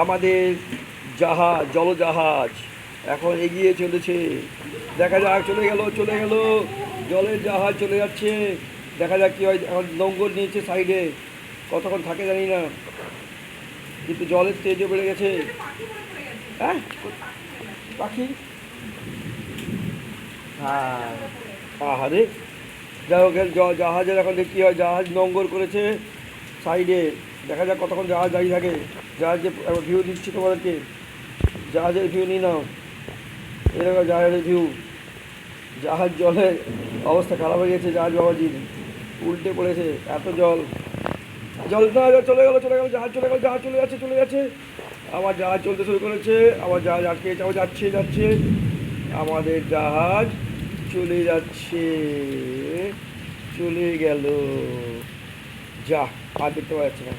আমাদের জাহাজ, জলজাহাজ এখন এগিয়ে চলেছে। দেখা যাক, চলে গেল চলে গেল, জলের জাহাজ চলে যাচ্ছে। দেখা যাক কী হয়। এখন নোঙর নিয়েছে সাইডে, কতক্ষণ থাকে জানি না, কিন্তু জলের তেজও বেড়ে গেছে। হ্যাঁ, পাখি। হ্যাঁ, আহারে, যাই হোক, জাহাজের এখন দেখি হয়। জাহাজ নোঙর করেছে সাইডে। দেখা যাক কতক্ষণ জাহাজ দাঁড়িয়ে থাকে। জাহাজে ভিউ দিচ্ছি তোমাদেরকে, জাহাজের ভিউ নিয়ে নাও। এরকম জাহাজের ভিউ। জাহাজ জলে অবস্থা খারাপ হয়ে গেছে, জাহাজ বাবাজির উল্টে পড়েছে, এত জল। জল না, চলে গেল চলে গেল, জাহাজ চলে গেল, জাহাজ চলে যাচ্ছে চলে যাচ্ছে। আমার জাহাজ চলতে শুরু করেছে, আমার জাহাজ আটকে যাচ্ছে, যাচ্ছে যাচ্ছে। আমাদের জাহাজ চলে যাচ্ছে, চলে গেল। যা, আর দেখতে পাওয়া যাচ্ছে না।